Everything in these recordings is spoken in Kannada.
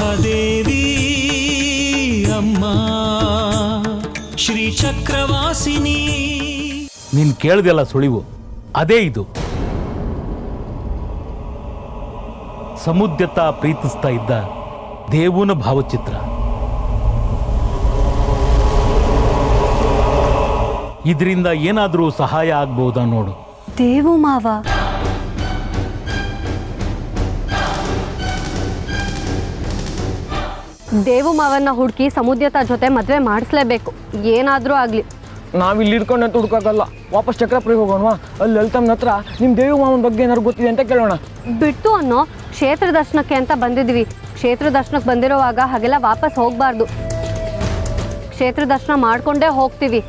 ಮಹಾದೇವಿ ಅಮ್ಮ ಶ್ರೀ ಚಕ್ರವಾಸಿನಿ. ನೀನ್ ಕೇಳ್ದೆಲ್ಲ ಸುಳಿವು ಅದೇ ಇದು. ಸಮುದ್ರತ ಪ್ರೀತಿಸ್ತಾ ಇದ್ದ ದೇವನ ಭಾವಚಿತ್ರ. ಇದರಿಂದ ಏನಾದರೂ ಸಹಾಯ ಆಗ್ಬಹುದಾ ನೋಡು. ದೇವು ಮಾವ, ದೇವು ಮಾವನ್ನ ಹುಡುಕಿ ಸಮುದ್ರತ ಜೊತೆ ಮದುವೆ ಮಾಡಿಸ್ಲೇಬೇಕು, ಏನಾದರೂ ಆಗಲಿ. ನಾವಿಲ್ಲಿ ಇರ್ಕೊಂಡು ಅಂತ ಹುಡುಕಾಗಲ್ಲ, ವಾಪಸ್ ಚಕ್ರಪುರಿಗೆ ಹೋಗೋಣವಾ? ಅಲ್ಲಿ ಲಲಿತಮ್ಮನ ಹತ್ರ ನಿಮ್ಮ ದೇವು ಮಾವನ ಬಗ್ಗೆ ಏನಾದ್ರು ಗೊತ್ತಿದೆ ಅಂತ ಕೇಳೋಣ. ಬಿಟ್ಟು ಅನ್ನೋ ಕ್ಷೇತ್ರ ದರ್ಶನಕ್ಕೆ ಅಂತ ಬಂದಿದ್ವಿ. ಕ್ಷೇತ್ರ ದರ್ಶನಕ್ಕೆ ಬಂದಿರೋವಾಗ ಹಾಗೆಲ್ಲ ವಾಪಸ್ ಹೋಗಬಾರ್ದು. ಕ್ಷೇತ್ರ ದರ್ಶನ ಮಾಡ್ಕೊಂಡೇ ಹೋಗ್ತೀವಿ.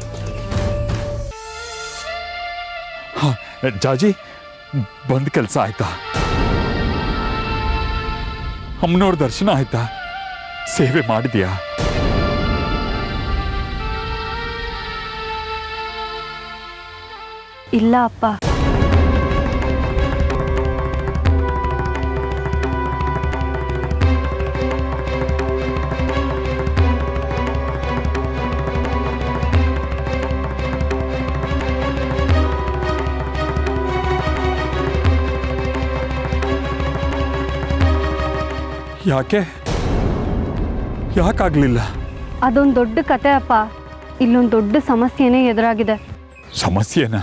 ಜಾಜಿ, ಬಂದ್ ಕೆಲಸ ಆಯ್ತಾ? ಅಮ್ಮನವ್ರ ದರ್ಶನ ಆಯ್ತಾ? ಸೇವೆ ಮಾಡಿದ್ಯಾ? ಇಲ್ಲ ಅಪ್ಪ. ಯಾಕಾಗ್ಲಿಲ್ಲ? ಅದೊಂದು ದೊಡ್ಡ ಕತೆ ಅಪ್ಪ. ಇಲ್ಲೊಂದು ದೊಡ್ಡ ಸಮಸ್ಯೆನೇ ಎದುರಾಗಿದೆ. ಸಮಸ್ಯೆನಾ?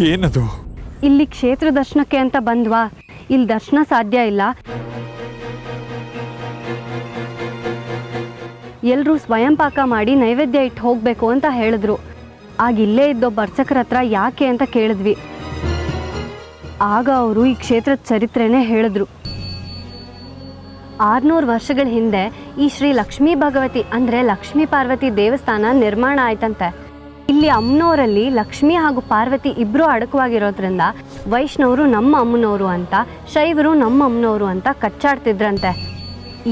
ಏನದು? ಇಲ್ಲಿ ಕ್ಷೇತ್ರ ದರ್ಶನಕ್ಕೆ ಅಂತ ಬಂದ್ವಾ, ಇಲ್ಲಿ ದರ್ಶನ ಸಾಧ್ಯ ಇಲ್ಲ. ಎಲ್ಲರೂ ಸ್ವಯಂ ಪಾಕ ಮಾಡಿ ನೈವೇದ್ಯ ಇಟ್ಟು ಹೋಗಬೇಕು ಅಂತ ಹೇಳಿದ್ರು. ಆಗ ಇಲ್ಲೇ ಇದ್ದೊಬ್ಬ ಅರ್ಚಕರ ಹತ್ರ ಯಾಕೆ ಅಂತ ಕೇಳಿದ್ವಿ. ಆಗ ಅವರು ಈ ಕ್ಷೇತ್ರದ ಚರಿತ್ರೆನೇ ಹೇಳಿದ್ರು. 600 ವರ್ಷಗಳ ಹಿಂದೆ ಈ ಶ್ರೀ ಲಕ್ಷ್ಮೀ ಭಗವತಿ ಅಂದರೆ ಲಕ್ಷ್ಮೀ ಪಾರ್ವತಿ ದೇವಸ್ಥಾನ ನಿರ್ಮಾಣ ಆಯ್ತಂತೆ. ಇಲ್ಲಿ ಅಮ್ಮನವರಲ್ಲಿ ಲಕ್ಷ್ಮಿ ಹಾಗೂ ಪಾರ್ವತಿ ಇಬ್ಬರು ಅಡಕವಾಗಿರೋದ್ರಿಂದ ವೈಷ್ಣವರು ನಮ್ಮ ಅಮ್ಮನವರು ಅಂತ, ಶೈವರು ನಮ್ಮ ಅಮ್ಮನವರು ಅಂತ ಕಚ್ಚಾಡ್ತಿದ್ರಂತೆ.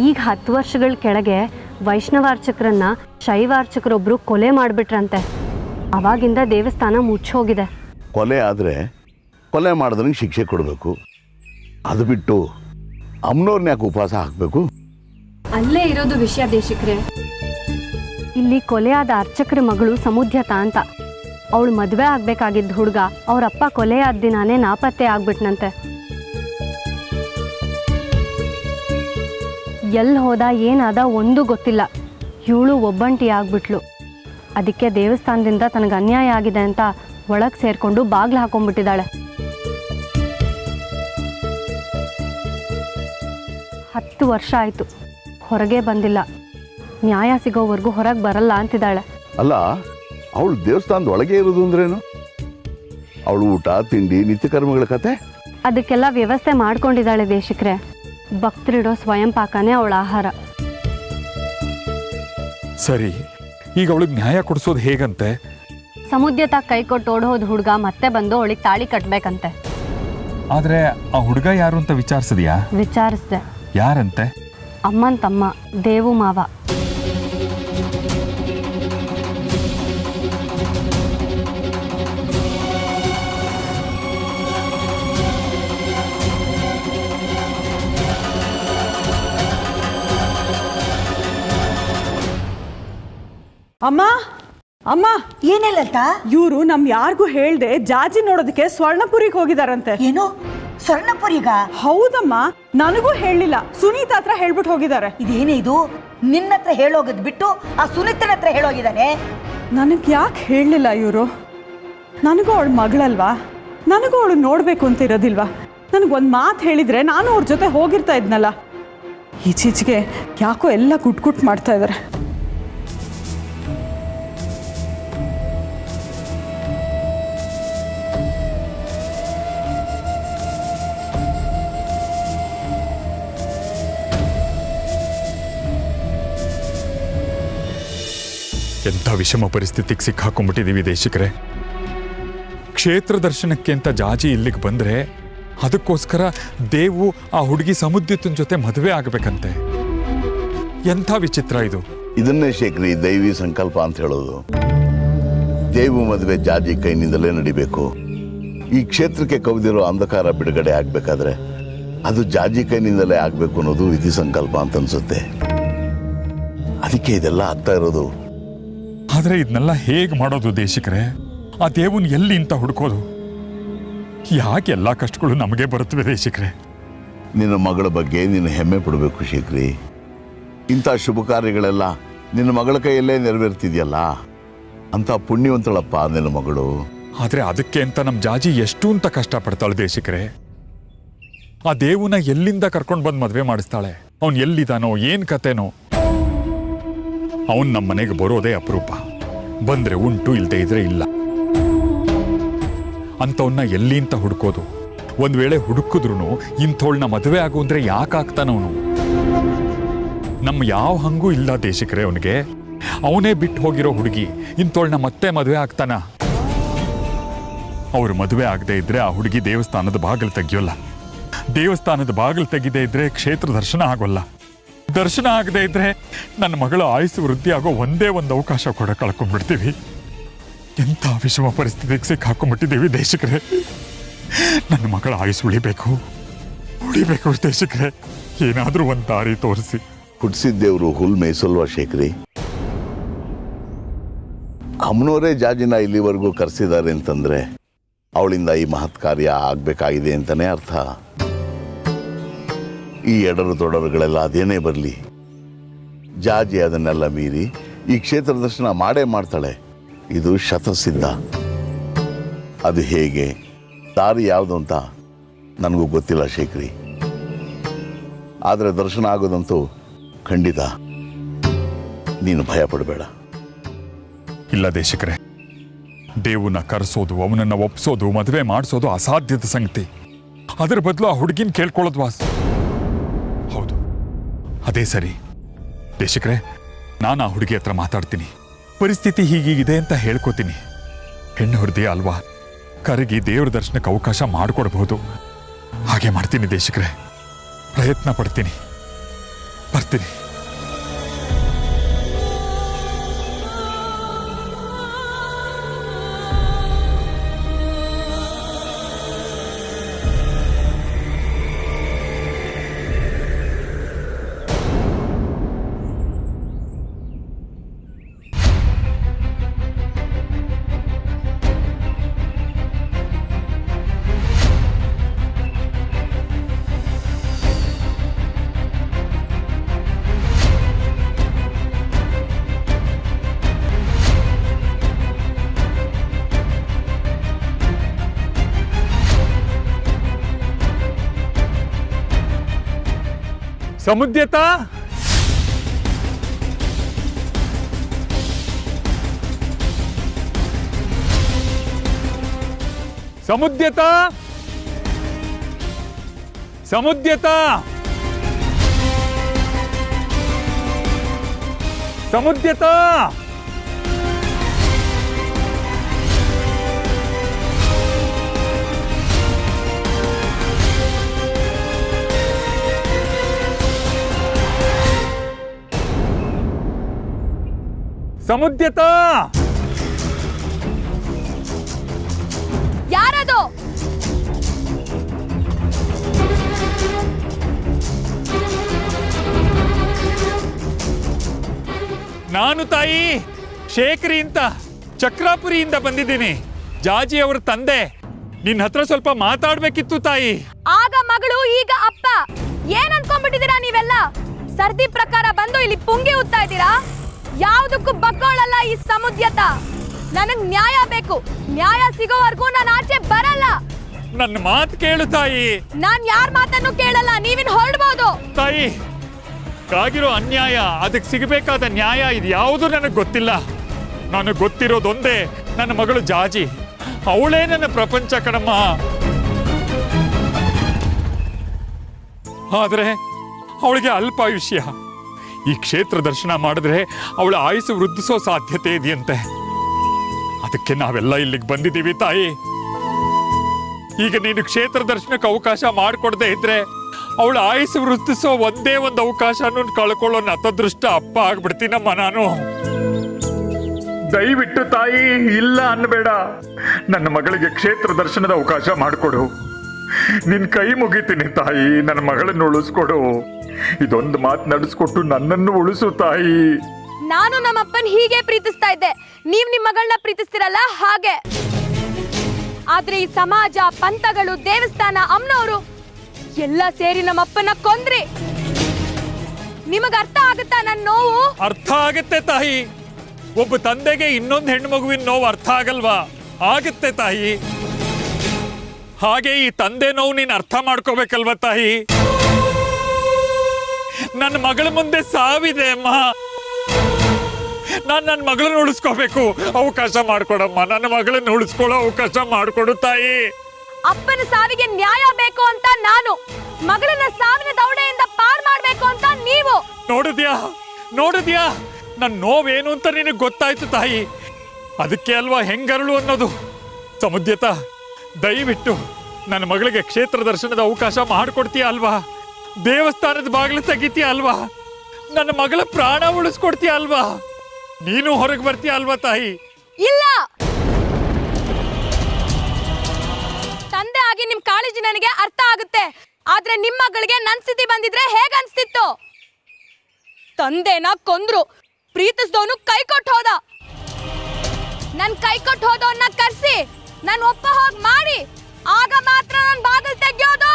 ಈಗ 10 ವರ್ಷಗಳ ಕೆಳಗೆ ವೈಷ್ಣವಾರ್ಚಕರನ್ನ ಶೈವಾರ್ಚಕರೊಬ್ಬರು ಕೊಲೆ ಮಾಡಿಬಿಟ್ರಂತೆ. ಅವಾಗಿಂದ ದೇವಸ್ಥಾನ ಮುಚ್ಚೋಗಿದೆ. ಕೊಲೆ ಆದರೆ ಕೊಲೆ ಮಾಡಿದ್ರಂಗೆ ಶಿಕ್ಷೆ ಕೊಡಬೇಕು. ಅದು ಬಿಟ್ಟು ಅಮ್ಮನವ್ರನ್ನ ಯಾಕೆ ಉಪವಾಸ ಹಾಕಬೇಕು? ಅಲ್ಲೇ ಇರೋದು ವಿಷಯ ದೇಶಿಕ್ರೆ. ಇಲ್ಲಿ ಕೊಲೆಯಾದ ಅರ್ಚಕರ ಮಗಳು ಸಮುದ್ರತ ಅಂತ. ಅವಳು ಮದುವೆ ಆಗಬೇಕಾಗಿದ್ದ ಹುಡುಗ ಅವರಪ್ಪ ಕೊಲೆಯಾದ ದಿನಾನೇ ನಾಪತ್ತೆ ಆಗ್ಬಿಟ್ನಂತೆ. ಎಲ್ಲಿ ಹೋದ ಏನಾದ ಒಂದೂ ಗೊತ್ತಿಲ್ಲ. ಇವಳು ಒಬ್ಬಂಟಿ ಆಗ್ಬಿಟ್ಲು. ಅದಕ್ಕೆ ದೇವಸ್ಥಾನದಿಂದ ತನಗೆ ಅನ್ಯಾಯ ಆಗಿದೆ ಅಂತ ಒಳಗೆ ಸೇರಿಕೊಂಡು ಬಾಗಿಲು ಹಾಕೊಂಡ್ಬಿಟ್ಟಿದ್ದಾಳೆ. 10 ವರ್ಷ ಆಯಿತು, ಹೊರಗೆ ಬಂದಿಲ್ಲ. ನ್ಯಾಯ ಸಿಗೋವರೆಗೂ ಹೊರಗೆ ಬರಲ್ಲ ಅಂತಿದ್ದಾಳೆ. ಅಲ್ಲ, ಅವಳು ದೇವಸ್ಥಾನದ ಒಳಗೆ ಇರೋದು ಅಂದ್ರೇನು? ಅವಳು ಊಟ ತಿಂಡಿ ನಿತ್ಯ ಕರ್ಮಗಳ ಕತೆ ಅದಕ್ಕೆಲ್ಲ ವ್ಯವಸ್ಥೆ ಮಾಡ್ಕೊಂಡಿದ್ದಾಳೆ ದೇಶಿಕ್ರೆ. ಭಕ್ತರಿಡೋ ಸ್ವಯಂ ಪಾಕನೇ ಅವಳ ಆಹಾರ. ಸರಿ, ಈಗ ಅವಳಿಗೆ ನ್ಯಾಯ ಕೊಡಿಸೋದು ಹೇಗಂತೆ? ಸಮುದ್ರತ ಕೈ ಕೊಟ್ಟು ಓಡೋದು ಹುಡುಗ ಮತ್ತೆ ಬಂದು ಅವಳಿಗೆ ತಾಳಿ ಕಟ್ಟಬೇಕಂತೆ. ಆದ್ರೆ ಆ ಹುಡುಗ ಯಾರು ಅಂತ ವಿಚಾರಿಸಿದ್ಯಾ? ವಿಚಾರಿಸ್ದೆ. ಯಾರಂತೆ? ಅಮ್ಮನ ತಮ್ಮ ದೇವು ಮಾವ. ಅಮ್ಮ ಅಮ್ಮ, ಏನಿಲ್ಲಂತ? ಇವರು ಯಾರಿಗೂ ಹೇಳ್ದೆ ಜಾಜಿ ನೋಡೋದಕ್ಕೆ ಸ್ವರ್ಣಪುರಿಗೆ ಹೋಗಿದಾರಂತೆ. ಏನು ಸ್ವರ್ಣಪುರಿಗ? ಹೌದಮ್ಮ, ನನಗೂ ಹೇಳಲಿಲ್ಲ. ಸುನೀತಾ ಹತ್ರ ಹೇಳ್ಬಿಟ್ಟು ಹೋಗಿದ್ದಾರೆ. ಇದೇನೇ ಇದು? ನಿನ್ನ ಹತ್ರ ಹೇಳೋಗದ್ ಬಿಟ್ಟು ಆ ಸುನೀತನ ಹತ್ರ ಹೇಳೋಗಿದ್ದಾನೆ. ನನಗೆ ಯಾಕೆ ಹೇಳಲಿಲ್ಲ ಇವರು? ನನಗೂ ಅವಳ ಮಗಳಲ್ವಾ, ನನಗೂ ಅವಳು ನೋಡಬೇಕು ಅಂತ ಇರೋದಿಲ್ವಾ? ನನಗೊಂದು ಮಾತು ಹೇಳಿದರೆ ನಾನು ಅವ್ರ ಜೊತೆ ಹೋಗಿರ್ತಾ ಇದ್ನಲ್ಲ. ಈಚೀಚೆಗೆ ಯಾಕೋ ಎಲ್ಲ ಗುಟ್ ಮಾಡ್ತಾ ಇದ್ದಾರೆ. ಎಂಥ ವಿಷಮ ಪರಿಸ್ಥಿತಿಗೆ ಸಿಕ್ಕಾಕೊಂಡ್ಬಿಟ್ಟಿದ್ದೀವಿ ದೇಶಿಕರೇ. ಕ್ಷೇತ್ರ ದರ್ಶನಕ್ಕೆ ಅಂತ ಜಾಜಿ ಇಲ್ಲಿಗೆ ಬಂದರೆ ಅದಕ್ಕೋಸ್ಕರ ದೇವು ಆ ಹುಡುಗಿ ಸಮುದ್ರತನ ಜೊತೆ ಮದುವೆ ಆಗಬೇಕಂತೆ. ಎಂಥ ವಿಚಿತ್ರ ಇದು. ಇದನ್ನೇ ಶೇಖರಿ ದೈವಿ ಸಂಕಲ್ಪ ಅಂತ ಹೇಳೋದು. ದೇವು ಮದುವೆ ಜಾಜಿ ಕೈನಿಂದಲೇ ನಡಿಬೇಕು. ಈ ಕ್ಷೇತ್ರಕ್ಕೆ ಕವಿದಿರೋ ಅಂಧಕಾರ ಬಿಡುಗಡೆ ಆಗಬೇಕಾದ್ರೆ ಅದು ಜಾಜಿ ಕೈನಿಂದಲೇ ಆಗಬೇಕು ಅನ್ನೋದು ವಿಧಿ ಸಂಕಲ್ಪ ಅಂತ ಅನ್ಸುತ್ತೆ. ಅದಕ್ಕೆ ಇದೆಲ್ಲ ಆಗ್ತಾ ಇರೋದು. ಆದ್ರೆ ಇದನ್ನೆಲ್ಲ ಹೇಗೆ ಮಾಡೋದು ದೇಶಿಕರೇ? ಆ ದೇವನ್ ಎಲ್ಲಿ ಅಂತ ಹುಡುಕೋದು? ಯಾಕೆ ಎಲ್ಲ ಕಷ್ಟಗಳು ನಮಗೆ ಬರುತ್ತವೆ ದೇಶಿಕರೇ? ನಿನ್ನ ಮಗಳ ಬಗ್ಗೆ ನೀನು ಹೆಮ್ಮೆ ಪಡಬೇಕು ಶೇಖರಿ. ಇಂಥ ಶುಭ ಕಾರ್ಯಗಳೆಲ್ಲ ನಿನ್ನ ಮಗಳ ಕೈಯಲ್ಲೇ ನೆರವೇರ್ತಿದ್ಯಲ್ಲ, ಅಂತ ಪುಣ್ಯವಂತಳಪ್ಪ ನಿನ್ನ ಮಗಳು. ಆದ್ರೆ ಅದಕ್ಕೆ ಅಂತ ನಮ್ಮ ಜಾಜಿ ಎಷ್ಟು ಅಂತ ಕಷ್ಟಪಡ್ತಾಳೆ ದೇಶಿಕರೇ. ಆ ದೇವನ ಎಲ್ಲಿಂದ ಕರ್ಕೊಂಡು ಬಂದು ಮದುವೆ ಮಾಡಿಸ್ತಾಳೆ? ಅವನ್ ಎಲ್ಲಿದ್ದಾನೋ, ಏನ್ ಕತೆನೋ? ಅವನ್ ನಮ್ಮ ಮನೆಗೆ ಬರೋದೇ ಅಪರೂಪ. ಬಂದ್ರೆ ಉಂಟು, ಇಲ್ದೇ ಇದ್ರೆ ಇಲ್ಲ. ಅಂಥವನ್ನ ಎಲ್ಲಿ ಅಂತ ಹುಡುಕೋದು? ಒಂದ್ ವೇಳೆ ಹುಡುಕಿದ್ರು ಇಂಥವಳನ್ನ ಮದುವೆ ಆಗು ಅಂದ್ರೆ ಯಾಕಾಗ್ತಾನವನು? ನಮ್ಮ ಯಾವ ಹಂಗೂ ಇಲ್ಲ ದೇಶಿಕರೇ ಅವನಿಗೆ. ಅವನೇ ಬಿಟ್ಟು ಹೋಗಿರೋ ಹುಡುಗಿ ಇಂಥವಳನ್ನ ಮತ್ತೆ ಮದುವೆ ಆಗ್ತಾನ? ಅವ್ರು ಮದುವೆ ಆಗದೆ ಇದ್ರೆ ಆ ಹುಡುಗಿ ದೇವಸ್ಥಾನದ ಬಾಗಿಲು ತೆಗಿಯೋಲ್ಲ. ದೇವಸ್ಥಾನದ ಬಾಗಿಲು ತೆಗೆದೇ ಇದ್ರೆ ಕ್ಷೇತ್ರ ದರ್ಶನ ಆಗೋಲ್ಲ. ದರ್ಶನ ಆಗದೆ ಇದ್ರೆ ನನ್ನ ಮಗಳ ಆಯುಸ್ಸು ವೃದ್ಧಿ ಆಗೋ ಒಂದೇ ಒಂದು ಅವಕಾಶ ಕೂಡ ಕಳ್ಕೊಂಡ್ಬಿಡ್ತೀವಿ. ಎಂಥ ವಿಷಮ ಪರಿಸ್ಥಿತಿಗೆ ಸಿಕ್ಕಾಕೊಂಡ್ಬಿಟ್ಟಿದ್ದೀವಿ ದೇಶಿಕರೇ. ನನ್ನ ಮಗಳ ಆಯುಸ್ಸು ಉಳಿಬೇಕು ದೇಶಿಕರೇ. ಏನಾದ್ರೂ ಒಂದು ದಾರಿ ತೋರಿಸಿ. ಹುಟ್ಟಿಸಿದ್ದೇವ್ರು ಹುಲ್ ಮೇಯಿಸಲ್ವಾ ಶೇಖರಿ? ಅಮ್ಮನವರೇ ಜಾಜಿನ ಇಲ್ಲಿವರೆಗೂ ಕರೆಸಿದ್ದಾರೆ ಅಂತಂದ್ರೆ ಅವಳಿಂದ ಈ ಮಹತ್ ಕಾರ್ಯ ಆಗ್ಬೇಕಾಗಿದೆ ಅಂತಾನೆ ಅರ್ಥ. ಈ ಎಡರು ತೊಡರುಗಳೆಲ್ಲ ಅದೇನೇ ಬರಲಿ, ಜಾಜಿ ಅದನ್ನೆಲ್ಲ ಮೀರಿ ಈ ಕ್ಷೇತ್ರ ದರ್ಶನ ಮಾಡೇ ಮಾಡ್ತಾಳೆ. ಇದು ಶತಸಿದ್ಧ. ಅದು ಹೇಗೆ, ದಾರಿ ಯಾವುದು ಅಂತ ನನಗೂ ಗೊತ್ತಿಲ್ಲ ಶೇಖರಿ. ಆದರೆ ದರ್ಶನ ಆಗೋದಂತೂ ಖಂಡಿತ. ನೀನು ಭಯ ಪಡಬೇಡ. ಇಲ್ಲ ದೇಶಿಕರೇ, ದೇವನ್ನ ಕರೆಸೋದು, ಅವನನ್ನ ಒಪ್ಸೋದು, ಮದುವೆ ಮಾಡಿಸೋದು ಅಸಾಧ್ಯದ ಸಂಗತಿ. ಅದರ ಬದಲು ಆ ಹುಡುಗಿನ ಕೇಳ್ಕೊಳ್ಳೋದು ವಾಸ. ಹೌದು, ಅದೇ ಸರಿ ದೇಶಿಕರೇ. ನಾನು ಆ ಹುಡುಗಿ ಹತ್ರ ಮಾತಾಡ್ತೀನಿ. ಪರಿಸ್ಥಿತಿ ಹೀಗಿದೆ ಅಂತ ಹೇಳ್ಕೊತೀನಿ. ಹೆಣ್ಣು ಹೃದಯ ಅಲ್ವಾ, ಕರಗಿ ದೇವ್ರ ದರ್ಶನಕ್ಕೆ ಅವಕಾಶ ಮಾಡಿಕೊಡ್ಬಹುದು. ಹಾಗೆ ಮಾಡ್ತೀನಿ ದೇಶಿಕರೇ, ಪ್ರಯತ್ನ ಪಡ್ತೀನಿ. ಬರ್ತೀನಿ. ಸಮುದ್ಯತಾ, ಸಮುದ್ಯತಾ, ಸಮುದ್ಯತಾ, ಸಮುದ್ಯತಾ. ಸಮುದ್ಯತಾ, ಯಾರದು? ನಾನು ತಾಯಿ ಶೇಖರಿ ಅಂತ ಚಕ್ರಾಪುರಿಯಿಂದ ಬಂದಿದ್ದೀನಿ. ಜಾಜಿ ಅವರ ತಂದೆ. ನಿನ್ನ ಹತ್ರ ಸ್ವಲ್ಪ ಮಾತಾಡ್ಬೇಕಿತ್ತು ತಾಯಿ. ಆಗ ಮಗಳು, ಈಗ ಅಪ್ಪ. ಏನ್ ಅನ್ಕೊಂಡ್ಬಿಟ್ಟಿದ್ದೀರಾ ನೀವೆಲ್ಲ? ಸರ್ದಿ ಪ್ರಕಾರ ಬಂದು ಇಲ್ಲಿ ಪುಂಗಿ ಉತ್ತಾ ಇದ್ದೀರಾ? ಯಾವುದಕ್ಕೂ ಬಗ್ಗೋಳಲ್ಲ ಈ ಸಮುದ್ಯತ. ನನಗ್ ನ್ಯಾಯ ಬೇಕು. ನ್ಯಾಯ ಸಿಗೋವರೆಗೂ ನಾನು ಆಚೆ ಬರಲ್ಲ. ನನ್ನ ಮಾತು ಕೇಳು ತಾಯಿ. ನಾನ್ ಯಾರ ಮಾತನ್ನು ಕೇಳಲ್ಲ. ನೀವಿನ್ ಹೊರಡ್ಬೋದು ತಾಯಿ. ಆಗಿರೋ ಅನ್ಯಾಯ, ಅದಕ್ಕೆ ಸಿಗಬೇಕಾದ ನ್ಯಾಯ ಇದು ಯಾವುದು ನನಗೆ ಗೊತ್ತಿಲ್ಲ. ನನಗೆ ಗೊತ್ತಿರೋದೊಂದೇ, ನನ್ನ ಮಗಳು ಜಾಜಿ. ಅವಳೇ ನನ್ನ ಪ್ರಪಂಚ ಕಣಮ್ಮ. ಆದ್ರೆ ಅವಳಿಗೆ ಅಲ್ಪಾಯುಷ್ಯ. ಈ ಕ್ಷೇತ್ರ ದರ್ಶನ ಮಾಡಿದ್ರೆ ಅವಳ ಆಯುಸ್ಸು ವೃದ್ಧಿಸೋ ಸಾಧ್ಯತೆ ಇದೆಯಂತೆ. ಅದಕ್ಕೆ ನಾವೆಲ್ಲ ಇಲ್ಲಿಗೆ ಬಂದಿದ್ದೀವಿ ತಾಯಿ. ಈಗ ನೀನು ಕ್ಷೇತ್ರ ದರ್ಶನಕ್ಕೆ ಅವಕಾಶ ಮಾಡಿಕೊಡದೆ ಇದ್ರೆ ಅವಳ ಆಯುಸ್ಸು ವೃದ್ಧಿಸೋ ಒಂದೇ ಒಂದು ಅವಕಾಶನೂ ಕಳ್ಕೊಳ್ಳೋ ನತದೃಷ್ಟ ಅಪ್ಪ ಆಗ್ಬಿಡ್ತೀನಮ್ಮ ನಾನು. ದಯವಿಟ್ಟು ತಾಯಿ ಇಲ್ಲ ಅನ್ಬೇಡ. ನನ್ನ ಮಗಳಿಗೆ ಕ್ಷೇತ್ರ ದರ್ಶನದ ಅವಕಾಶ ಮಾಡಿಕೊಡು. ನಿನ್ ಕೈ ಮುಗಿತೀನಿ ತಾಯಿ, ನನ್ನ ಮಗಳನ್ನ ಉಳಿಸ್ಕೊಡು. ಇದೊಂದು ಮಾತು ನಡೆಸ್ಕೊಟ್ಟು ನನ್ನನ್ನು ಉಳಿಸು ತಾಯಿ. ನಾನು ನಮ್ಮಪ್ಪನ್ ಹೀಗೆ ಪ್ರೀತಿಸ್ತಾ ಇದ್ದೆ, ನೀವ್ ನಿಮ್ ಮಗಳನ್ನ ಪ್ರೀತಿಸ್ತಿರಲ್ಲ ಹಾಗೆ. ಆದ್ರೆ ಈ ಸಮಾಜ, ಪಂಥಗಳು, ದೇವಸ್ಥಾನ, ಅಮ್ಮನವರು ಎಲ್ಲ ಸೇರಿ ನಮ್ಮಪ್ಪನ ಕೊಂದ್ರಿ. ನಿಮಗ ಅರ್ಥ ಆಗುತ್ತಾ ನನ್ನ ನೋವು? ಅರ್ಥ ಆಗತ್ತೆ ತಾಯಿ. ಒಬ್ಬ ತಂದೆಗೆ ಇನ್ನೊಂದು ಹೆಣ್ಣು ಮಗುವಿನ ನೋವು ಅರ್ಥ ಆಗಲ್ವಾ? ಆಗತ್ತೆ ತಾಯಿ. ಹಾಗೆ ಈ ತಂದೆ ನೋವು ನೀನ್ ಅರ್ಥ ಮಾಡ್ಕೋಬೇಕಲ್ವ ತಾಯಿ? ನನ್ನ ಮಗಳ ಮುಂದೆ ಸಾವಿದೆ ಅಮ್ಮ. ನಾನು ನನ್ನ ಮಗಳನ್ನ ಉಳಿಸ್ಕೋಬೇಕು, ಅವಕಾಶ ಮಾಡ್ಕೊಡಮ್ಮ. ನನ್ನ ಮಗಳನ್ನ ಉಳಿಸ್ಕೊಳ್ಳೋ ಅವಕಾಶ ಮಾಡ್ಕೊಡು ತಾಯಿ. ಅಪ್ಪನ ಸಾವಿಗೆ ನ್ಯಾಯ ಬೇಕು ಅಂತ ನಾನು, ಮಗಳನ್ನ ಸಾವಿನ ದೌಡೆಯಿಂದ ಪಾರ್ ಮಾಡ್ಬೇಕು ಅಂತ ನೀವು. ನೋಡಿದ್ಯಾ ನನ್ನ ನೋವೇನು ಅಂತ ನಿನಗೆ ಗೊತ್ತಾಯ್ತು ತಾಯಿ. ಅದಕ್ಕೆ ಅಲ್ವಾ ಹೆಂಗರಳು ಅನ್ನೋದು. ಸಮುದ್ಯತ, ದಯವಿಟ್ಟು ನನ್ನ ಮಗಳಿಗೆ ಕ್ಷೇತ್ರ ದರ್ಶನದ ಅವಕಾಶ ಮಾಡಿಕೊಡ್ತೀಯ ಅಲ್ವಾ? ದೇವಸ್ಥಾನದ ಬಾಗಿಲು ತೆಗಿತೀಯ ಅಲ್ವಾ? ನನ್ನ ಮಗಳ ಪ್ರಾಣ ಉಳಿಸ್ಕೊಡ್ತೀಯ ಅಲ್ವಾ? ನೀನು ಹೊರಗೆ ಬರ್ತೀಯ ಅಲ್ವಾ ತಾಯಿ? ಇಲ್ಲ, ತಂದೆ ಆಗಿ ನಿಮ್ ಕಾಳಜಿ ನನಗೆ ಅರ್ಥ ಆಗುತ್ತೆ. ಆದ್ರೆ ನಿಮ್ಮ ಮಗಳಿಗೆ ನನ್ ಸ್ಥಿತಿ ಬಂದಿದ್ರೆ ಹೇಗ್ ಅನ್ಸ್ತಿತ್ತು? ತಂದೆನ ಕೊಂದ್ರು, ಪ್ರೀತಿಸ್ದವನು ಕೈ ಕೊಟ್ಟು ಹೋದ. ನನ್ ಕೈ ಕೊಟ್ಟು ಹೋದವನ್ನ ಕರ್ಸಿ ನನ್ ಒಪ್ಪ ಹೋಗ್ ಮಾಡಿ, ಆಗ ಮಾತ್ರ ನನ್ ಬಾಗಿಲು ತೆಗಿಯೋದು.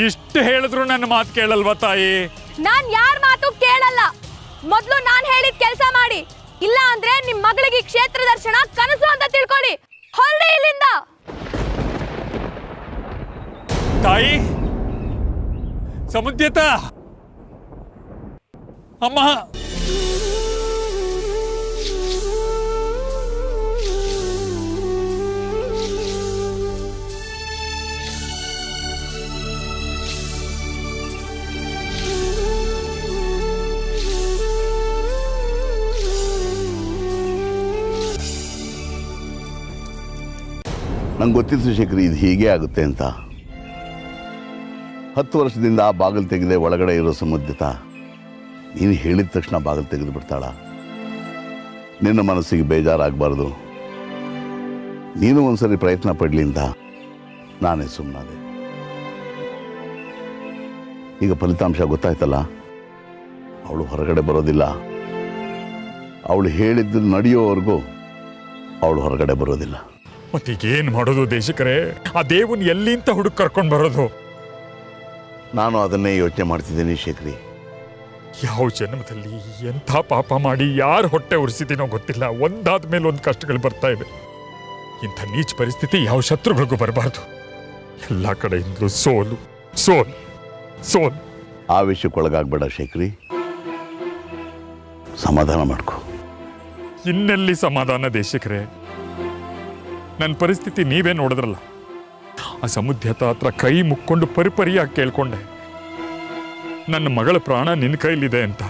ಇಷ್ಟು ಹೇಳಿದ್ರು ನನ್ನ ಮಾತು ಕೇಳಲ್ವಾ ತಾಯಿ? ನಾನ್ ಯಾರ ಮಾತು ಕೇಳಲ್ಲ. ಮೊದ್ಲು ನಾನ್ ಹೇಳಿದ ಕೆಲಸ ಮಾಡಿ, ಇಲ್ಲ ಅಂದ್ರೆ ನಿಮ್ ಮಗಳಿಗೆ ಕ್ಷೇತ್ರ ದರ್ಶನ ಕನಸು ಅಂತ ತಿಳ್ಕೊಳ್ಳಿ. ಹೊರಡಿ ಇಲ್ಲಿಂದ. ತಾಯಿ, ಸಮುದ್ಯತ, ಅಮ್ಮ, ನಂಗೆ ಗೊತ್ತಿತ್ತು ಶೇಖರಿ ಇದು ಹೀಗೆ ಆಗುತ್ತೆ ಅಂತ. 10 ವರ್ಷದಿಂದ ಆ ಬಾಗಿಲು ತೆಗೆದೆ ಒಳಗಡೆ ಇರೋ ಸಮುದ್ಯತ ನೀನು ಹೇಳಿದ ತಕ್ಷಣ ಬಾಗಿಲು ತೆಗೆದು ಬಿಡ್ತಾಳ? ನಿನ್ನ ಮನಸ್ಸಿಗೆ ಬೇಜಾರಾಗಬಾರ್ದು, ನೀನು ಒಂದ್ಸರಿ ಪ್ರಯತ್ನ ಪಡಲಿ ಅಂತ ನಾನೇ ಸುಮ್ಮನಾದೆ. ಈಗ ಫಲಿತಾಂಶ ಗೊತ್ತಾಯ್ತಲ್ಲ, ಅವಳು ಹೊರಗಡೆ ಬರೋದಿಲ್ಲ. ಅವಳು ಹೇಳಿದ್ದು ನಡೆಯೋವರೆಗೂ ಅವಳು ಹೊರಗಡೆ ಬರೋದಿಲ್ಲ. ಮತ್ತೀಗ ಏನ್ ಮಾಡೋದು ದೇಶಕರೇ? ಆ ದೇವನ್ ಎಲ್ಲಿಂದ ಹುಡುಕ್ ಕರ್ಕೊಂಡು ಬರೋದು? ನಾನು ಅದನ್ನೇ ಯೋಚನೆ ಮಾಡ್ತಿದ್ದೀನಿ ಶೇಖರಿ. ಯಾವ ಜನ್ಮದಲ್ಲಿ ಎಂಥ ಪಾಪ ಮಾಡಿ ಯಾರು ಹೊಟ್ಟೆ ಉರಿಸಿದ್ದೀನೋ ಗೊತ್ತಿಲ್ಲ, ಒಂದಾದ ಮೇಲೆ ಒಂದು ಕಷ್ಟಗಳು ಬರ್ತಾ ಇವೆ. ಇಂಥ ನೀಚ ಪರಿಸ್ಥಿತಿ ಯಾವ ಶತ್ರುಗಳಿಗೂ ಬರಬಾರ್ದು. ಎಲ್ಲ ಕಡೆಯಿಂದಲೂ ಸೋಲು ಸೋಲು ಸೋಲು. ಆವೇಶಕ್ಕೊಳಗಾಗ್ಬೇಡ ಶೇಖರಿ, ಸಮಾಧಾನ ಮಾಡ್ಕೊ. ಇನ್ನೆಲ್ಲಿ ಸಮಾಧಾನ ದೇಶಕರೇ? ನನ್ನ ಪರಿಸ್ಥಿತಿ ನೀವೇ ನೋಡಿದ್ರಲ್ಲ. ಆ ಸಮುದ್ಯತ ಹತ್ರ ಕೈ ಮುಕ್ಕೊಂಡು ಪರಿಪರಿಯಾಗಿ ಕೇಳ್ಕೊಂಡೆ, ನನ್ನ ಮಗಳ ಪ್ರಾಣ ನಿನ್ನ ಕೈಲಿದೆ ಅಂತ.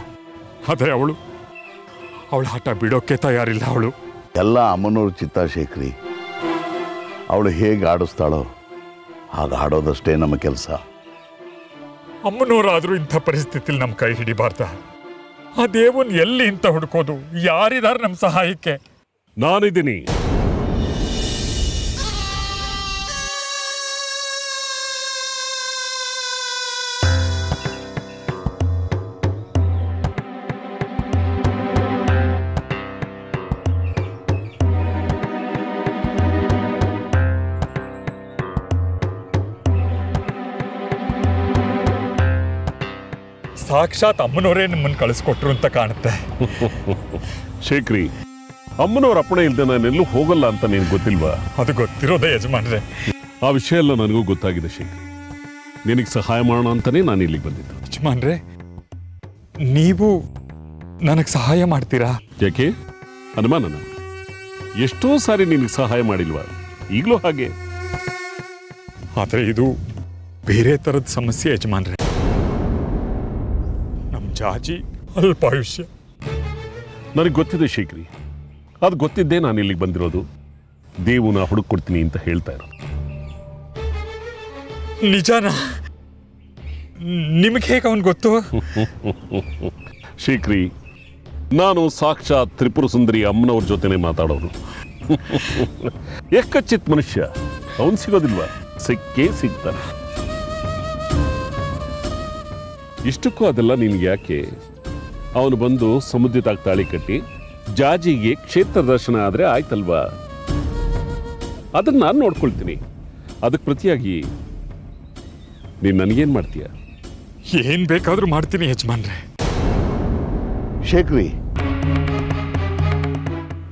ಆದರೆ ಅವಳ ಹಠ ಬಿಡೋಕ್ಕೆ ತಯಾರಿಲ್ಲ. ಅವಳು ಎಲ್ಲ ಅಮ್ಮನವ್ರ ಚಿತ್ತ ಶೇಖರಿ. ಅವಳು ಹೇಗೆ ಆಡಿಸ್ತಾಳೋ ಹಾಗೆ ಆಡೋದಷ್ಟೇ ನಮ್ಮ ಕೆಲಸ. ಅಮ್ಮನವರಾದರೂ ಇಂಥ ಪರಿಸ್ಥಿತಿಲಿ ನಮ್ಮ ಕೈ ಹಿಡಿಬಾರ್ದ? ಆ ದೇವನ್ ಎಲ್ಲಿ ಇಂಥ ಹುಡ್ಕೋದು? ಯಾರಿದಾರೆ ನಮ್ಮ ಸಹಾಯಕ್ಕೆ? ನಾನಿದ್ದೀನಿ. ಸಾಕ್ಷಾತ್ ಅಮ್ಮನವರೇ ನಿಮ್ಮನ್ನು ಕಳಿಸ್ಕೊಟ್ರು ಅಂತ ಕಾಣುತ್ತೆ. ಶೇಖರಿ, ಅಮ್ಮನವ್ರ ಅಪ್ಪಣೆ ಇಲ್ಲದೆ ನಾನೆಲ್ಲೂ ಹೋಗಲ್ಲ ಅಂತ ನೀನು ಗೊತ್ತಿಲ್ವಾ? ಅದು ಗೊತ್ತಿರೋದೇ ಯಜಮಾನ್ರೆ. ಆ ವಿಷಯ ಎಲ್ಲ ನನಗೂ ಗೊತ್ತಾಗಿದೆ ಶೇಖರಿ. ನಿನಗೆ ಸಹಾಯ ಮಾಡೋಣ ಅಂತಾನೆ ನಾನು ಇಲ್ಲಿಗೆ ಬಂದಿದ್ದು. ಯಜಮಾನ್ರೆ, ನೀವು ನನಗೆ ಸಹಾಯ ಮಾಡ್ತೀರಾ? ಯಾಕೆ ಅನುಮಾನನ? ಎಷ್ಟೋ ಸಾರಿ ನಿನಗೆ ಸಹಾಯ ಮಾಡಿಲ್ವಾ? ಈಗಲೂ ಹಾಗೆ. ಆದರೆ ಇದು ಬೇರೆ ಥರದ ಸಮಸ್ಯೆ ಯಜಮಾನ್ರೆ. ನಮ್ಮ ಜಾಜಿ ಅಲ್ಪಾಯುಷ್ಯ. ನನಗೆ ಗೊತ್ತಿದೆ ಶೇಖರಿ, ಅದು ಗೊತ್ತಿದ್ದೇ ನಾನು ಇಲ್ಲಿಗೆ ಬಂದಿರೋದು. ದೇವನ ಹುಡುಕೊಡ್ತೀನಿ ಅಂತ ಹೇಳ್ತಾ ಇರೋ. ನಿಜಾನ? ನಿಮಗೆ ಹೇಗೆ ಅವನು ಗೊತ್ತು? ಶೇಖರಿ, ನಾನು ಸಾಕ್ಷಾತ್ ತ್ರಿಪುರ ಸುಂದರಿ ಅಮ್ಮನವ್ರ ಜೊತೆನೆ ಮಾತಾಡೋನು. ಎಕ್ಕಚ್ಚಿತ್ ಮನುಷ್ಯ, ಅವನು ಸಿಗೋದಿಲ್ವಾ? ಸಿಕ್ಕೇ ಸಿಗ್ತಾನೆ. ಇಷ್ಟಕ್ಕೂ ಅದೆಲ್ಲ ನಿನ್ಗೆ ಯಾಕೆ? ಅವನು ಬಂದು ಸಮುದ್ರದಾಗ ತಾಳಿ ಕಟ್ಟಿ ಜಾಜಿಗೆ ಕ್ಷೇತ್ರ ದರ್ಶನ ಆದರೆ ಆಯ್ತಲ್ವಾ? ಅದನ್ನು ನಾನು ನೋಡ್ಕೊಳ್ತೀನಿ. ಅದಕ್ಕೆ ಪ್ರತಿಯಾಗಿ ನೀನು ನನಗೇನು ಮಾಡ್ತೀಯ? ಏನ್ ಬೇಕಾದ್ರೂ ಮಾಡ್ತೀನಿ ಯಜಮಾನ್ರೆ. ಶೇಖ್ರಿ,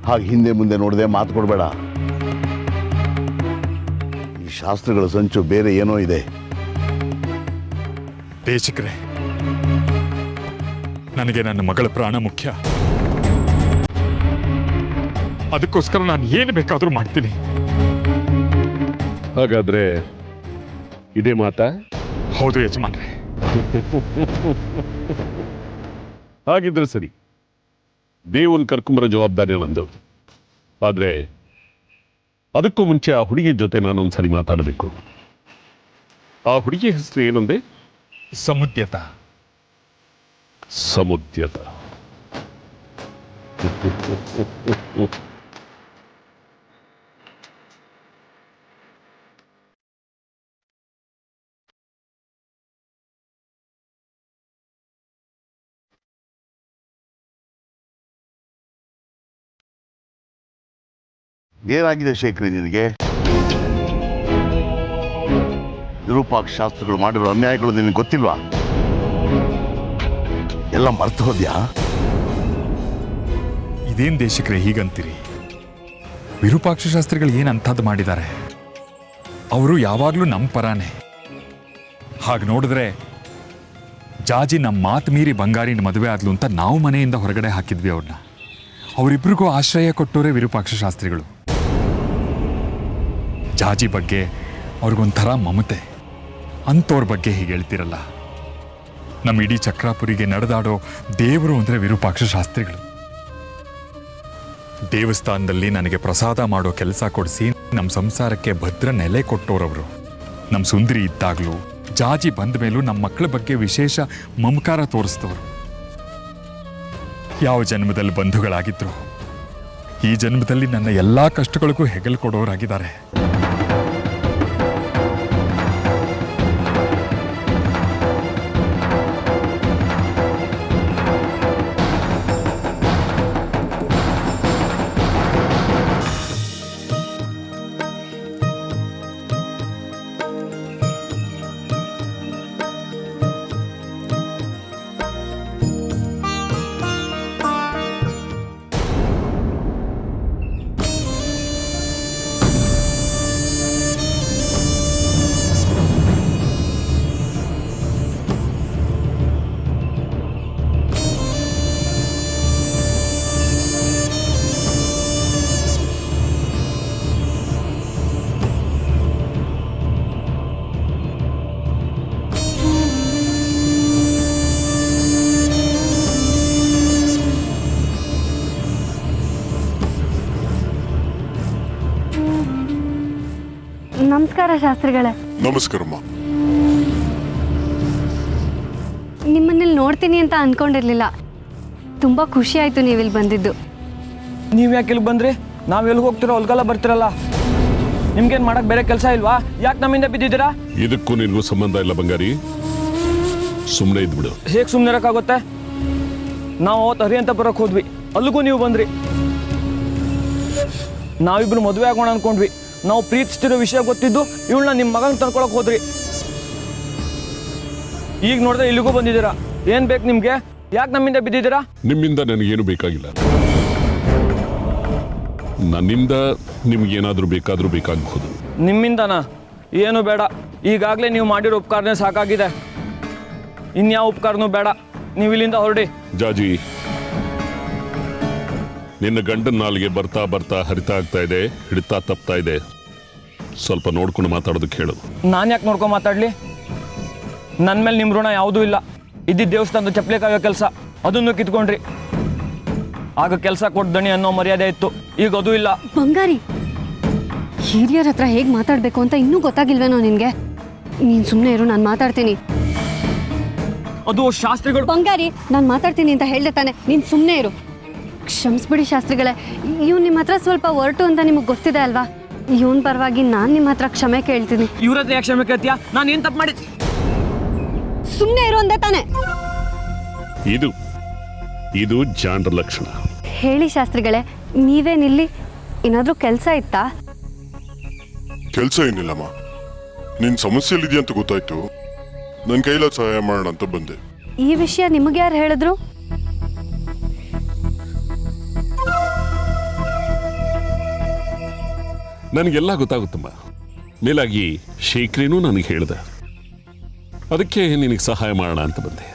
ಹಾಗೆ ಹಿಂದೆ ಮುಂದೆ ನೋಡದೆ ಮಾತು ಕೊಡಬೇಡ. ಈ ಶಾಸ್ತ್ರಗಳ ಸಂಚು ಬೇರೆ ಏನೋ ಇದೆ. ದೇಶಿಕರೇ, ನನಗೆ ನನ್ನ ಮಗಳ ಪ್ರಾಣ ಮುಖ್ಯ. ಅದಕ್ಕೋಸ್ಕರ ನಾನು ಏನು ಬೇಕಾದ್ರೂ ಮಾಡ್ತೀನಿ. ಹಾಗಾದ್ರೆ ಇದೇ ಮಾತಾ? ಹೌದು ಯಜಮಾನ್ರೆ. ಹಾಗಿದ್ರೆ ಸರಿ, ದೇವನ್ ಕರ್ಕೊಂಬರೋ ಜವಾಬ್ದಾರಿ ನಂದು. ಆದ್ರೆ ಅದಕ್ಕೂ ಮುಂಚೆ ಆ ಹುಡುಗಿ ಜೊತೆ ನಾನೊಂದ್ಸರಿ ಮಾತಾಡಬೇಕು. ಆ ಹುಡುಗಿ ಹೆಸರು ಏನಂದೆ? ಸಮುದ್ಯತ. ಸಮುದ್ಯತ. ಏನಾಗಿದೆ ಶೇಖ್ರಿ ನಿನಗೆ? ವಿರೂಪಾಕ್ಷ ಶಾಸ್ತ್ರಗಳು ಮಾಡಿರೋ ಅನ್ಯಾಯಗಳು ನಿನಗೆ ಗೊತ್ತಿಲ್ವಾ? ಎಲ್ಲ ಮರ್ತು ಹೋದ್ಯಾ? ಇದೇನ್ ದೇಶಿಕರೇ ಹೀಗಂತೀರಿ? ವಿರೂಪಾಕ್ಷ ಶಾಸ್ತ್ರಿಗಳು ಏನು ಅಂಥದ್ದು ಮಾಡಿದ್ದಾರೆ? ಅವರು ಯಾವಾಗಲೂ ನಮ್ಮ ಪರಾನೇ. ಹಾಗೆ ನೋಡಿದ್ರೆ ಜಾಜಿ ನಮ್ಮ ಮಾತು ಮೀರಿ ಬಂಗಾರಿನ ಮದುವೆ ಆದ್ಲು ಅಂತ ನಾವು ಮನೆಯಿಂದ ಹೊರಗಡೆ ಹಾಕಿದ್ವಿ ಅವ್ರನ್ನ. ಅವರಿಬ್ಬರಿಗೂ ಆಶ್ರಯ ಕೊಟ್ಟೋರೇ ವಿರೂಪಾಕ್ಷ ಶಾಸ್ತ್ರಿಗಳು. ಜಾಜಿ ಬಗ್ಗೆ ಅವ್ರಿಗೊಂಥರ ಮಮತೆ. ಅಂಥವ್ರ ಬಗ್ಗೆ ಹೀಗೆ ಹೇಳ್ತಿರಲ್ಲ. ನಮ್ಮ ಇಡೀ ಚಕ್ರಾಪುರಿಗೆ ನಡೆದಾಡೋ ದೇವರು ಅಂದರೆ ವಿರೂಪಾಕ್ಷ ಶಾಸ್ತ್ರಿಗಳು. ದೇವಸ್ಥಾನದಲ್ಲಿ ನನಗೆ ಪ್ರಸಾದ ಮಾಡೋ ಕೆಲಸ ಕೊಡಿಸಿ ನಮ್ಮ ಸಂಸಾರಕ್ಕೆ ಭದ್ರ ನೆಲೆ ಕೊಟ್ಟೋರವರು. ನಮ್ಮ ಸುಂದರಿ ಇದ್ದಾಗಲೂ ಜಾಜಿ ಬಂದ ಮೇಲೂ ನಮ್ಮ ಮಕ್ಕಳ ಬಗ್ಗೆ ವಿಶೇಷ ಮಮಕಾರ ತೋರಿಸಿದವರು. ಯಾವ ಜನ್ಮದಲ್ಲಿ ಬಂಧುಗಳಾಗಿದ್ರು, ಈ ಜನ್ಮದಲ್ಲಿ ನನ್ನ ಎಲ್ಲ ಕಷ್ಟಗಳಿಗೂ ಹೆಗಲು ಕೊಡೋರಾಗಿದ್ದಾರೆ. ನಮಸ್ಕಾರ ಶಾಸ್ತ್ರಿಗಳೇ. ನಮಸ್ಕಾರಮ್ಮ. ನಿಮ್ಮನ್ನಿಲ್ಲಿ ನೋಡ್ತೀನಿ ಅಂತ ಅನ್ಕೊಂಡಿರ್ಲಿಲ್ಲ. ತುಂಬ ಖುಷಿ ಆಯಿತು ನೀವಿಲ್ಲಿ ಬಂದಿದ್ದು. ನೀವು ಯಾಕೆ ಇಲ್ಲಿ ಬಂದ್ರಿ? ನಾವು ಎಲ್ಲಿ ಹೋಗ್ತಿರೋ ಹೊಲ್ಗೆಲ್ಲ ಬರ್ತಿರಲ್ಲ. ನಿಮ್ಗೇನು ಮಾಡಕ್ಕೆ ಬೇರೆ ಕೆಲಸ ಇಲ್ವಾ? ಯಾಕೆ ನಮ್ಮಿಂದ ಬಿದ್ದಿದ್ದೀರಾ? ಇದಕ್ಕೂ ನಿನಗೂ ಸಂಬಂಧ ಇಲ್ಲ ಬಂಗಾರಿ, ಸುಮ್ಮನೆ ಇದ್ಬಿಡು. ಹೇಗೆ ಸುಮ್ಮನೆ ಇರೋಕ್ಕಾಗುತ್ತೆ? ನಾವು ಅವತ್ತು ಹರಿ ಅಂತ ಬರೋಕ್ಕೆ ಹೋದ್ವಿ, ಅಲ್ಲಿಗೂ ನೀವು ಬಂದ್ರಿ. ನಾವಿಬ್ರು ಮದುವೆ ಆಗೋಣ ಅನ್ಕೊಂಡ್ವಿ. ನಾವು ಪ್ರೀತಿಸ್ತಿರೋ ವಿಷಯ ಗೊತ್ತಿದ್ದು ಇವಳನ್ನ ನಿಮ್ಮ ಮಗನ ತಂದ್ಕೊಳಕ್ ಹೋದ್ರಿ. ಈಗ ನೋಡಿದ್ರೆ ಇಲ್ಲಿಗೂ ಬಂದಿದ್ದೀರಾ. ಏನ್ ಬೇಕು ನಿಮ್ಗೆ? ಯಾಕೆ ನಮ್ಮಿಂದ ಬಿದ್ದಿದ್ದೀರಾ? ನಿಮ್ಮಿಂದ ನನಗೇನು ಬೇಕಾಗಿಲ್ಲ. ನನ್ನಿಂದ ನಿಮ್ಗೇನಾದ್ರೂ ಬೇಕಾಗಬಹುದು. ನಿಮ್ಮಿಂದನಾ? ಏನು ಬೇಡ. ಈಗಾಗಲೇ ನೀವು ಮಾಡಿರೋ ಉಪಕಾರನೇ ಸಾಕಾಗಿದೆ. ಇನ್ಯಾವ ಉಪಕಾರನೂ ಬೇಡ. ನೀವು ಇಲ್ಲಿಂದ ಹೊರಡಿ. ಜಾಜಿ, ನಿನ್ನ ಗಂಡನ ನಾಲಿಗೆ ಬರ್ತಾ ಬರ್ತಾ ಹರಿತಾ ಆಗ್ತಾ ಇದೆ, ಹಿಡಿತಾ ತಪ್ತಾ ಇದೆ. ಸ್ವಲ್ಪ ನೋಡ್ಕೊಂಡು ಮಾತಾಡೋದಕ್ಕೆ ಹೇಳು. ನಾನು ಯಾಕೆ ನೋಡ್ಕೊಂಡು ಮಾತಾಡಲಿ? ನನ್ನ ಮೇಲೆ ನಿಮ್ಮ ಋಣ ಯಾವುದೂ ಇಲ್ಲ. ಇದ್ದಿದ್ದ ದೇವಸ್ಥಾನದ ಚಪ್ಪಲಿ ಕಾಯೋ ಕೆಲಸ, ಅದನ್ನು ಕಿತ್ಕೊಂಡ್ರಿ. ಆಗ ಕೆಲಸ ಕೊಟ್ಟು ದಣಿ ಅನ್ನೋ ಮರ್ಯಾದೆ ಇತ್ತು, ಈಗ ಅದು ಇಲ್ಲ. ಬಂಗಾರಿ, ಹಿರಿಯರ ಹತ್ರ ಹೇಗೆ ಮಾತಾಡಬೇಕು ಅಂತ ಇನ್ನೂ ಗೊತ್ತಾಗಿಲ್ವೇನೋ ನಿನಗೆ? ನೀನು ಸುಮ್ಮನೆ ಇರು, ನಾನು ಮಾತಾಡ್ತೀನಿ. ಅದು ಶಾಸ್ತ್ರಿಗಳು. ಬಂಗಾರಿ, ನಾನು ಮಾತಾಡ್ತೀನಿ ಅಂತ ಹೇಳ್ದೆ ತಾನೆ, ನೀನು ಸುಮ್ಮನೆ ಇರು. ಕ್ಷಮಿಸ್ಬಿಡಿ ಶಾಸ್ತ್ರಿಗಳೇ, ಇವ್ನು ನಿಮ್ಮ ಹತ್ರ ಸ್ವಲ್ಪ ಹೊರಟು ಅಂತ ನಿಮಗೆ ಗೊತ್ತಿದೆ ಅಲ್ವಾ? ಇವನ್ ಪರವಾಗಿ ನಾನು ನಿಮ್ಮ ಹತ್ರ ಕ್ಷಮೆ ಕೇಳ್ತೀನಿ. ಇವ್ರ ಹತ್ರ ಯಾಕೆ ಕ್ಷಮೆ ಕೇಳ್ತೀಯಾ? ನಾನು ಏನು ತಪ್ಪು ಮಾಡಿ? ಸುಮ್ಮನೆ ಇರು ಅಂದೆ ತಾನೆ. ಇದು ಇದು ಜಾಂಡ್ರ ಲಕ್ಷಣ. ಹೇಳಿ ಶಾಸ್ತ್ರಿಗಳೇ, ನೀವೇನಿಲ್ಲಿ? ಏನಾದರೂ ಕೆಲಸ ಇತ್ತಾ? ಕೆಲಸ ಏನಿಲ್ಲಮ್ಮ, ನಿನ್ ಸಮಸ್ಯೆಲಿದೆಯಾ ಅಂತ ಗೊತ್ತಾಯ್ತು, ನನ್ನ ಕೈಲ ಸಹಾಯ ಮಾಡೋಣ ಅಂತ ಬಂದೆ. ಈ ವಿಷಯ ನಿಮಗೆ ಯಾರು ಹೇಳಿದ್ರು? ನನಗೆಲ್ಲ ಗೊತ್ತಾಗುತ್ತಮ್ಮ. ಮೇಲಾಗಿ ಶೇಖರಿನೂ ನನಗೆ ಹೇಳ್ದ, ಅದಕ್ಕೆ ನಿನಗೆ ಸಹಾಯ ಮಾಡೋಣ ಅಂತ ಬಂದೆ.